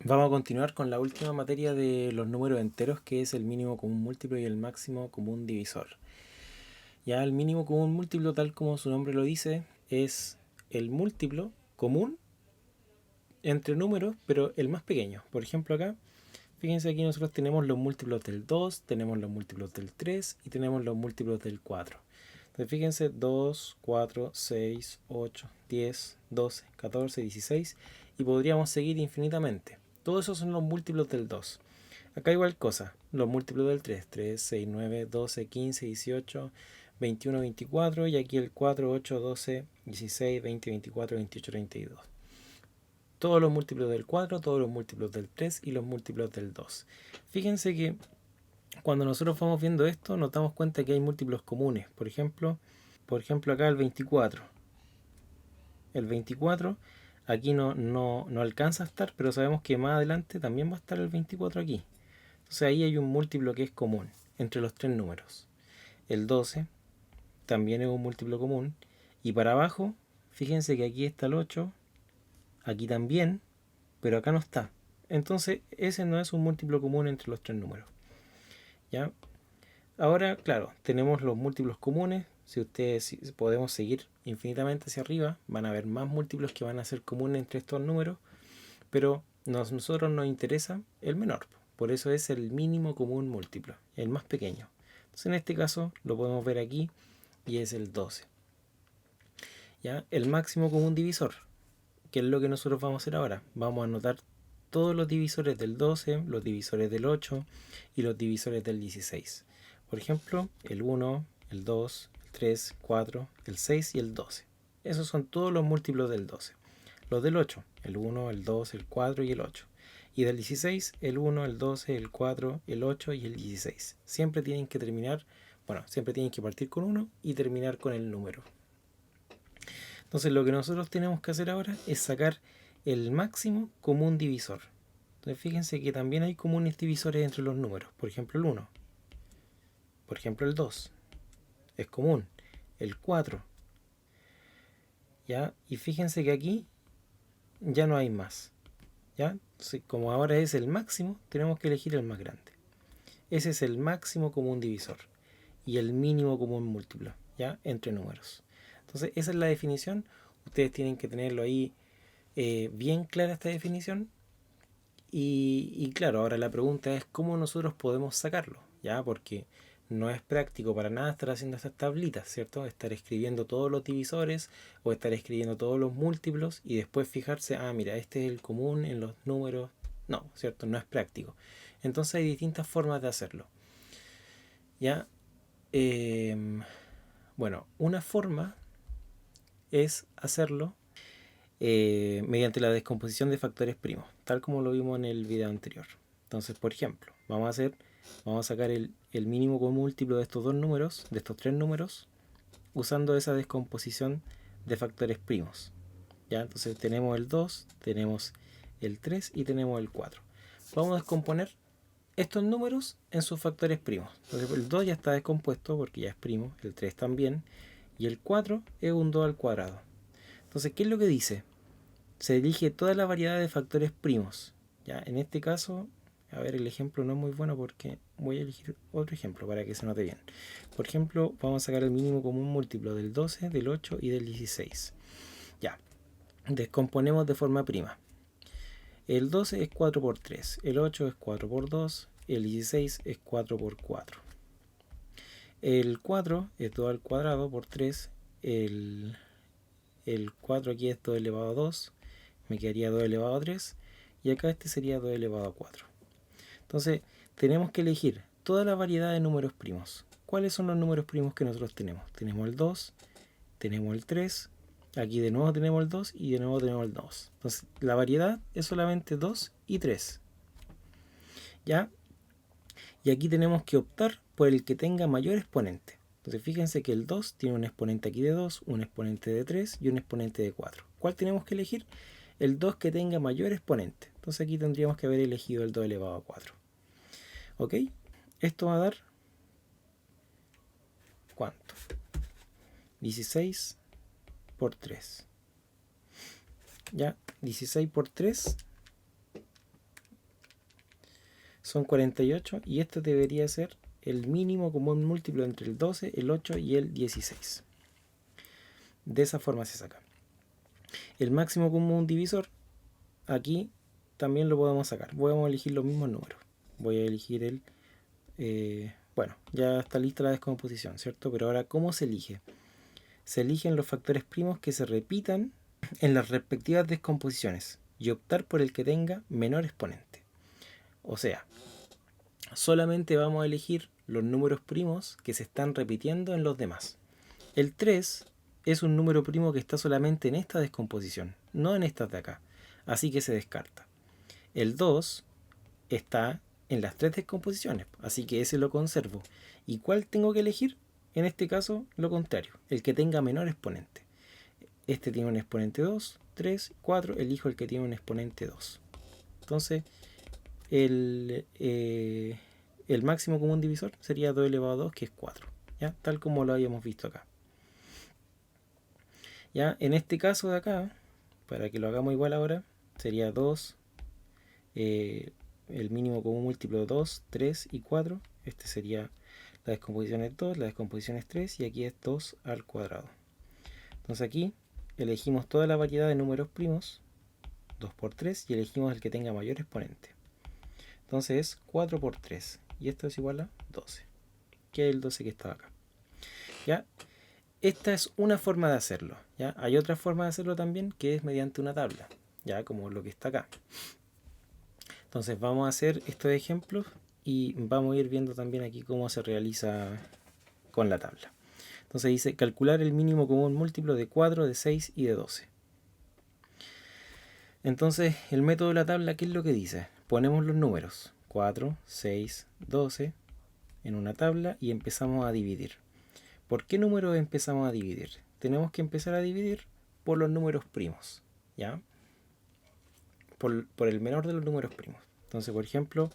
Vamos a continuar con la última materia de los números enteros, que es el mínimo común múltiplo y el máximo común divisor. Ya el mínimo común múltiplo, tal como su nombre lo dice, es el múltiplo común entre números, pero el más pequeño. Por ejemplo acá, fíjense, aquí nosotros tenemos los múltiplos del 2, tenemos los múltiplos del 3 y tenemos los múltiplos del 4. Entonces fíjense, 2, 4, 6, 8, 10, 12, 14, 16 y podríamos seguir infinitamente. Todos esos son los múltiplos del 2. Acá igual cosa, los múltiplos del 3, 3, 6, 9, 12, 15, 18, 21, 24 y aquí el 4, 8, 12, 16, 20, 24, 28, 32. Todos los múltiplos del 4, todos los múltiplos del 3 y los múltiplos del 2. Fíjense que cuando nosotros vamos viendo esto nos damos cuenta que hay múltiplos comunes. Por ejemplo acá el 24. El 24 aquí no alcanza a estar, pero sabemos que más adelante también va a estar el 24 aquí. Entonces ahí hay un múltiplo que es común entre los tres números. El 12 también es un múltiplo común. Y para abajo, fíjense que aquí está el 8, aquí también, pero acá no está. Entonces ese no es un múltiplo común entre los tres números. ¿Ya? Ahora, claro, tenemos los múltiplos comunes. Si podemos seguir infinitamente hacia arriba, van a haber más múltiplos que van a ser comunes entre estos números, pero nosotros nos interesa el menor. Por eso es el mínimo común múltiplo, el más pequeño. Entonces en este caso lo podemos ver aquí y es el 12. ¿Ya? El máximo común divisor, que es lo que nosotros vamos a hacer ahora. Vamos a anotar todos los divisores del 12, los divisores del 8 y los divisores del 16. Por ejemplo, el 1, el 2, el 3, 4, el 6 y el 12. Esos son todos los múltiplos del 12. Los del 8, el 1, el 2, el 4 y el 8. Y del 16, el 1, el 12, el 4, el 8 y el 16. Siempre tienen que terminar, siempre tienen que partir con 1 y terminar con el número. Entonces lo que nosotros tenemos que hacer ahora es sacar el máximo común divisor. Entonces fíjense que también hay comunes divisores entre los números. Por ejemplo el 1. Por ejemplo el 2. Es común. El 4. ¿Ya? Y fíjense que aquí ya no hay más. ¿Ya? Entonces, como ahora es el máximo, tenemos que elegir el más grande. Ese es el máximo común divisor. Y el mínimo común múltiplo. ¿Ya? Entre números. Entonces esa es la definición. Ustedes tienen que tenerlo ahí bien clara esta definición. Y claro, ahora la pregunta es cómo nosotros podemos sacarlo, ¿ya? Porque no es práctico para nada estar haciendo estas tablitas, ¿cierto? Estar escribiendo todos los divisores o estar escribiendo todos los múltiplos y después fijarse, mira, este es el común en los números. No, ¿cierto? No es práctico. Entonces hay distintas formas de hacerlo, ¿ya? Bueno, una forma es hacerlo mediante la descomposición de factores primos, tal como lo vimos en el video anterior. Entonces, por ejemplo, vamos a sacar el mínimo común múltiplo de estos dos números, de estos tres números, usando esa descomposición de factores primos. ¿Ya? Entonces tenemos el 2, tenemos el 3 y tenemos el 4. Vamos a descomponer estos números en sus factores primos. Entonces el 2 ya está descompuesto porque ya es primo, el 3 también, y el 4 es un 2 al cuadrado. Entonces, ¿qué es lo que dice? Se elige toda la variedad de factores primos. ¿Ya? En este caso, a ver, el ejemplo no es muy bueno porque voy a elegir otro ejemplo para que se note bien. Por ejemplo, vamos a sacar el mínimo común múltiplo del 12, del 8 y del 16. Ya, descomponemos de forma prima. El 12 es 4 por 3, el 8 es 4 por 2, el 16 es 4 por 4. El 4 es 2 al cuadrado por 3, el 4 aquí es 2 elevado a 2, me quedaría 2 elevado a 3 y acá este sería 2 elevado a 4. Entonces tenemos que elegir toda la variedad de números primos. ¿Cuáles son los números primos que nosotros tenemos? Tenemos el 2, tenemos el 3, aquí de nuevo tenemos el 2 y de nuevo tenemos el 2. Entonces la variedad es solamente 2 y 3. ¿Ya? Y aquí tenemos que optar por el que tenga mayor exponente. Entonces fíjense que el 2 tiene un exponente aquí de 2, un exponente de 3 y un exponente de 4. ¿Cuál tenemos que elegir? El 2 que tenga mayor exponente. Entonces aquí tendríamos que haber elegido el 2 elevado a 4. ¿Ok? Esto va a dar, ¿cuánto? 16 por 3. Ya, 16 por 3 son 48 y esto debería ser el mínimo común múltiplo entre el 12, el 8 y el 16. De esa forma se saca. El máximo común divisor, aquí también lo podemos sacar. Podemos elegir los mismos números. Voy a elegir el... bueno, ya está lista la descomposición, ¿cierto? Pero ahora, ¿cómo se elige? Se eligen los factores primos que se repitan en las respectivas descomposiciones y optar por el que tenga menor exponente. O sea, solamente vamos a elegir los números primos que se están repitiendo en los demás. El 3 es un número primo que está solamente en esta descomposición, no en estas de acá, así que se descarta. El 2 está en las 3 descomposiciones, así que ese lo conservo. ¿Y cuál tengo que elegir? En este caso, lo contrario, el que tenga menor exponente. Este tiene un exponente 2, 3, 4, elijo el que tiene un exponente 2. Entonces, el máximo común divisor sería 2 elevado a 2, que es 4, ¿ya? Tal como lo habíamos visto acá. Ya, en este caso de acá, para que lo hagamos igual ahora, sería 2, el mínimo común múltiplo 2, 3 y 4. Este sería la descomposición es 2, la descomposición es 3 y aquí es 2 al cuadrado. Entonces aquí elegimos toda la variedad de números primos, 2 por 3, y elegimos el que tenga mayor exponente. Entonces es 4 por 3 y esto es igual a 12, que es el 12 que está acá. ¿Ya? Esta es una forma de hacerlo, ¿ya? Hay otra forma de hacerlo también, que es mediante una tabla, ya como lo que está acá. Entonces vamos a hacer estos ejemplos y vamos a ir viendo también aquí cómo se realiza con la tabla. Entonces dice calcular el mínimo común múltiplo de 4, de 6 y de 12. Entonces el método de la tabla, ¿qué es lo que dice? Ponemos los números 4, 6, 12 en una tabla y empezamos a dividir. ¿Por qué números empezamos a dividir? Tenemos que empezar a dividir por los números primos, ¿ya? Por el menor de los números primos. Entonces, por ejemplo,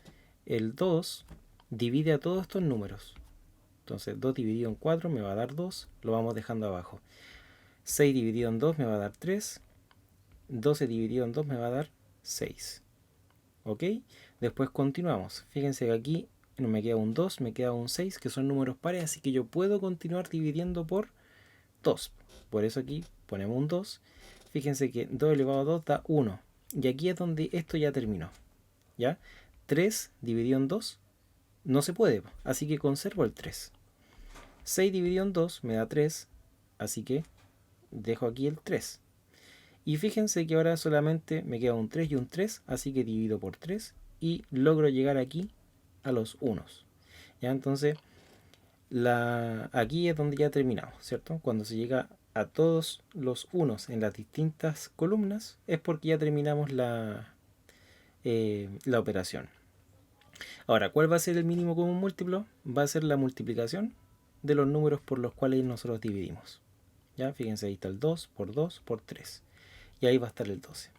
el 2 divide a todos estos números. Entonces, 2 dividido en 4 me va a dar 2, lo vamos dejando abajo. 6 dividido en 2 me va a dar 3. 12 dividido en 2 me va a dar 6. ¿Ok? Después continuamos. Fíjense que aquí no me queda un 2, me queda un 6, que son números pares, así que yo puedo continuar dividiendo por 2. Por eso aquí ponemos un 2. Fíjense que 2 elevado a 2 da 1. Y aquí es donde esto ya terminó. ¿Ya? 3 dividido en 2 no se puede, así que conservo el 3. 6 dividido en 2 me da 3, así que dejo aquí el 3. Y fíjense que ahora solamente me queda un 3 y un 3, así que divido por 3 y logro llegar aquí a los unos. ¿Ya? Entonces, aquí es donde ya terminamos, ¿cierto? Cuando se llega a todos los unos en las distintas columnas, es porque ya terminamos la operación. Ahora, ¿cuál va a ser el mínimo común múltiplo? Va a ser la multiplicación de los números por los cuales nosotros dividimos. ¿Ya? Fíjense, ahí está el 2 por 2 por 3. Y ahí va a estar el 12.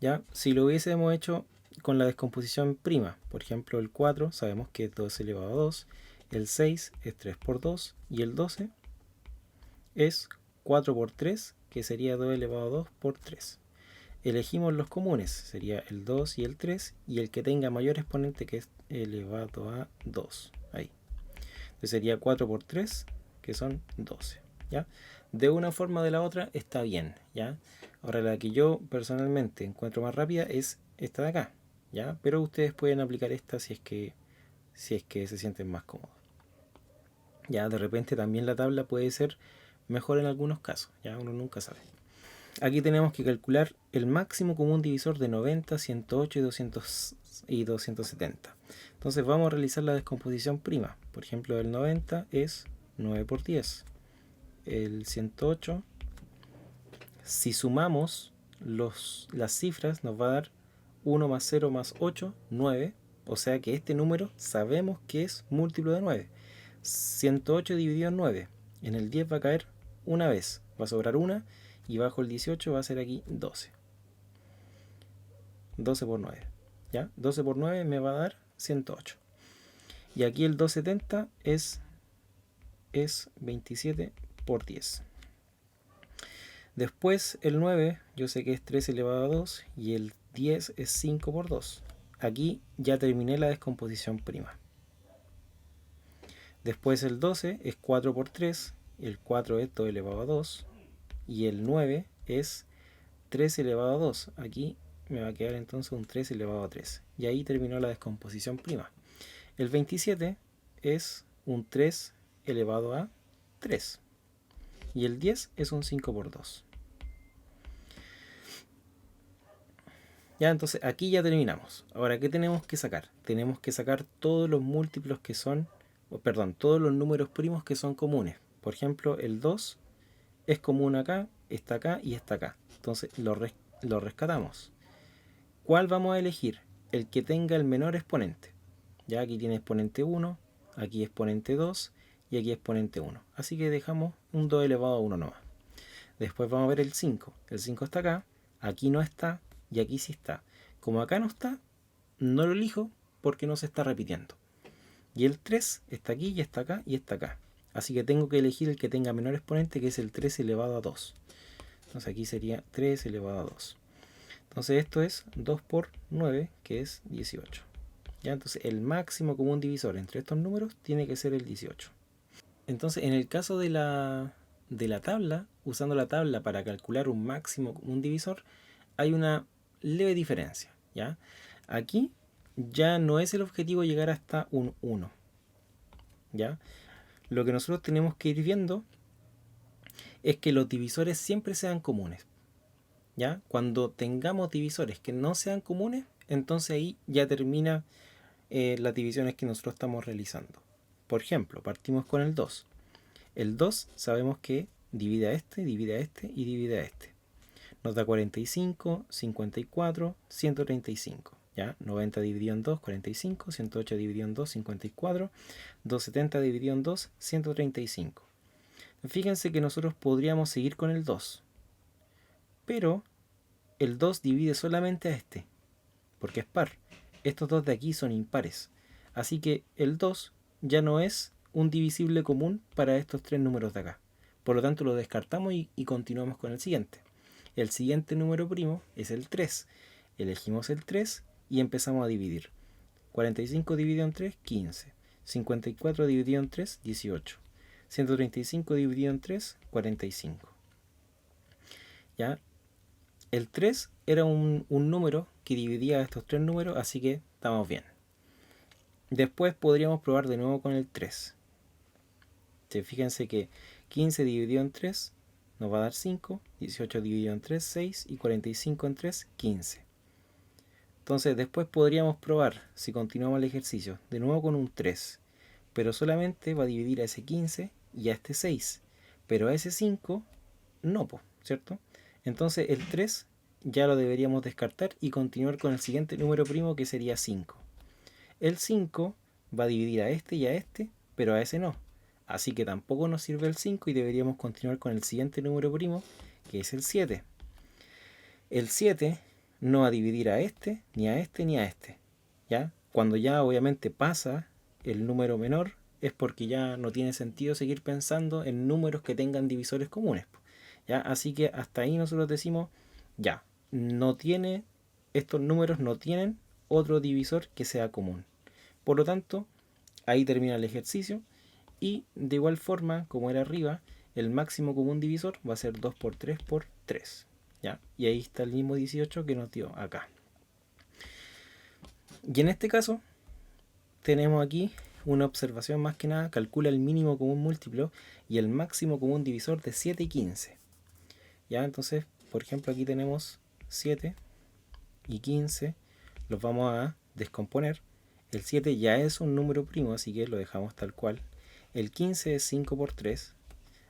¿Ya? Si lo hubiésemos hecho con la descomposición prima, por ejemplo el 4 sabemos que es 2 elevado a 2, el 6 es 3 por 2 y el 12 es 4 por 3, que sería 2 elevado a 2 por 3. Elegimos los comunes, sería el 2 y el 3, y el que tenga mayor exponente, que es elevado a 2. Ahí. Entonces sería 4 por 3, que son 12. ¿Ya? De una forma o de la otra está bien, ¿ya? Ahora la que yo personalmente encuentro más rápida es esta de acá, ¿ya? Pero ustedes pueden aplicar esta si es que se sienten más cómodos. Ya, de repente también la tabla puede ser mejor en algunos casos, ya uno nunca sabe. Aquí tenemos que calcular el máximo común divisor de 90, 108 y 270. Entonces vamos a realizar la descomposición prima. Por ejemplo, el 90 es 9 por 10. El 108, si sumamos las cifras, nos va a dar 1 más 0 más 8, 9. O sea que este número sabemos que es múltiplo de 9. 108 dividido en 9. En el 10 va a caer una vez. Va a sobrar una. Y bajo el 18 va a ser aquí 12. 12 por 9. ¿Ya? 12 por 9 me va a dar 108. Y aquí el 270 es 27 por 10. Después el 9, yo sé que es 3 elevado a 2 y el 10 es 5 por 2. aquí ya terminé la descomposición prima. Después el 12 es 4 por 3, el 4 es 2 elevado a 2 y el 9 es 3 elevado a 2. Aquí me va a quedar entonces un 3 elevado a 3. Y ahí terminó la descomposición prima. El 27 es un 3 elevado a 3. Y el 10 es un 5 por 2. Ya, entonces aquí ya terminamos. Ahora, ¿qué tenemos que sacar? Tenemos que sacar todos los múltiplos que son, perdón, todos los números primos que son comunes. Por ejemplo, el 2 es común acá y está acá. Entonces lo rescatamos. ¿Cuál vamos a elegir? El que tenga el menor exponente. Ya aquí tiene exponente 1, aquí exponente 2 y aquí exponente 1. Así que dejamos un 2 elevado a 1 nomás. Después vamos a ver el 5. El 5 está acá, aquí no está y aquí sí está. Como acá no está, no lo elijo porque no se está repitiendo. Y el 3 está aquí y está acá y está acá. Así que tengo que elegir el que tenga menor exponente, que es el 3 elevado a 2. Entonces aquí sería 3 elevado a 2. Entonces esto es 2 por 9, que es 18. ¿Ya? Entonces el máximo común divisor entre estos números tiene que ser el 18. Entonces en el caso de la tabla, usando la tabla para calcular un máximo común divisor, hay una leve diferencia. ¿Ya? Aquí ya no es el objetivo llegar hasta un 1. ¿Ya? Lo que nosotros tenemos que ir viendo es que los divisores siempre sean comunes. ¿Ya? Cuando tengamos divisores que no sean comunes, entonces ahí ya termina las divisiones que nosotros estamos realizando. Por ejemplo, partimos con el 2. El 2 sabemos que divide a este, divide a este y divide a este. Nos da 45, 54, 135. ¿Ya? 90 dividido en 2, 45, 108 dividido en 2, 54, 270 dividido en 2, 135. Fíjense que nosotros podríamos seguir con el 2, pero el 2 divide solamente a este, porque es par. Estos dos de aquí son impares. Así que el 2 ya no es un divisible común para estos tres números de acá. Por lo tanto lo descartamos y continuamos con el siguiente. El siguiente número primo es el 3. Elegimos el 3 y empezamos a dividir. 45 dividido en 3, 15. 54 dividido en 3, 18. 135 dividido en 3, 45. ¿Ya? El 3 era un número que dividía estos tres números, así que estamos bien. Después podríamos probar de nuevo con el 3. Fíjense que 15 dividido en 3 nos va a dar 5, 18 dividido en 3, 6 y 45 en 3, 15. Entonces después podríamos probar, si continuamos el ejercicio, de nuevo con un 3, pero solamente va a dividir a ese 15 y a este 6, pero a ese 5 no, ¿cierto? Entonces el 3 ya lo deberíamos descartar y continuar con el siguiente número primo, que sería 5. El 5 va a dividir a este, pero a ese no. Así que tampoco nos sirve el 5 y deberíamos continuar con el siguiente número primo, que es el 7. El 7 no va a dividir a este, ni a este, ni a este. ¿Ya? Cuando ya obviamente pasa el número menor, es porque ya no tiene sentido seguir pensando en números que tengan divisores comunes. ¿Ya? Así que hasta ahí nosotros decimos, ya, estos números no tienen otro divisor que sea común. Por lo tanto, ahí termina el ejercicio y de igual forma, como era arriba, el máximo común divisor va a ser 2 por 3 por 3. ¿Ya? Y ahí está el mismo 18 que nos dio acá. Y en este caso, tenemos aquí una observación más que nada: calcula el mínimo común múltiplo y el máximo común divisor de 7 y 15. ¿Ya? Entonces, por ejemplo, aquí tenemos 7 y 15, los vamos a descomponer. El 7 ya es un número primo, así que lo dejamos tal cual. El 15 es 5 por 3,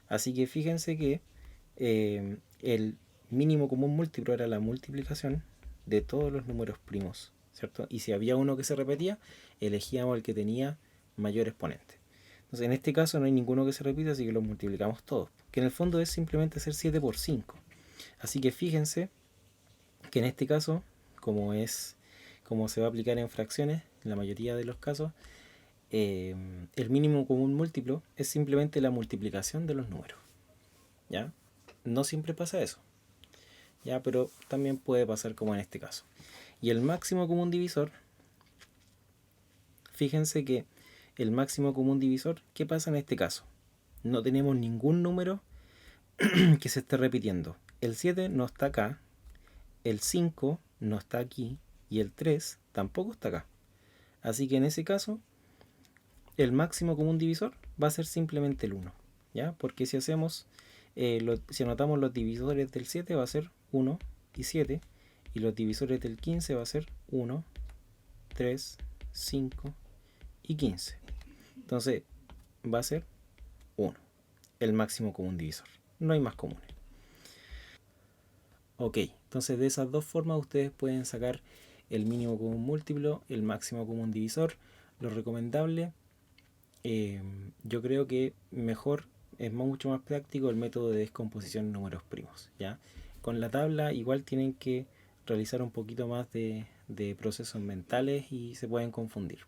así que fíjense que el mínimo común múltiplo era la multiplicación de todos los números primos, ¿cierto? Y si había uno que se repetía, elegíamos el que tenía mayor exponente. Entonces en este caso no hay ninguno que se repita, así que los multiplicamos todos, que en el fondo es simplemente hacer 7 por 5. Así que fíjense que en este caso, como se va a aplicar en fracciones, en la mayoría de los casos, el mínimo común múltiplo es simplemente la multiplicación de los números. ¿Ya? No siempre pasa eso, ¿ya? Pero también puede pasar como en este caso. Y el máximo común divisor fíjense que el máximo común divisor, ¿qué pasa en este caso? No tenemos ningún número que se esté repitiendo. El 7 no está acá, el 5 no está aquí y el 3 tampoco está acá. Así que en ese caso, el máximo común divisor va a ser simplemente el 1, ¿ya? Porque si hacemos, si anotamos los divisores del 7 va a ser 1 y 7, y los divisores del 15 va a ser 1, 3, 5 y 15. Entonces va a ser 1, el máximo común divisor. No hay más comunes. Ok, entonces de esas dos formas ustedes pueden sacar el mínimo común múltiplo, el máximo común divisor. Lo recomendable, yo creo que mejor, es mucho más práctico el método de descomposición en números primos, ¿ya? Con la tabla igual tienen que realizar un poquito más de procesos mentales y se pueden confundir.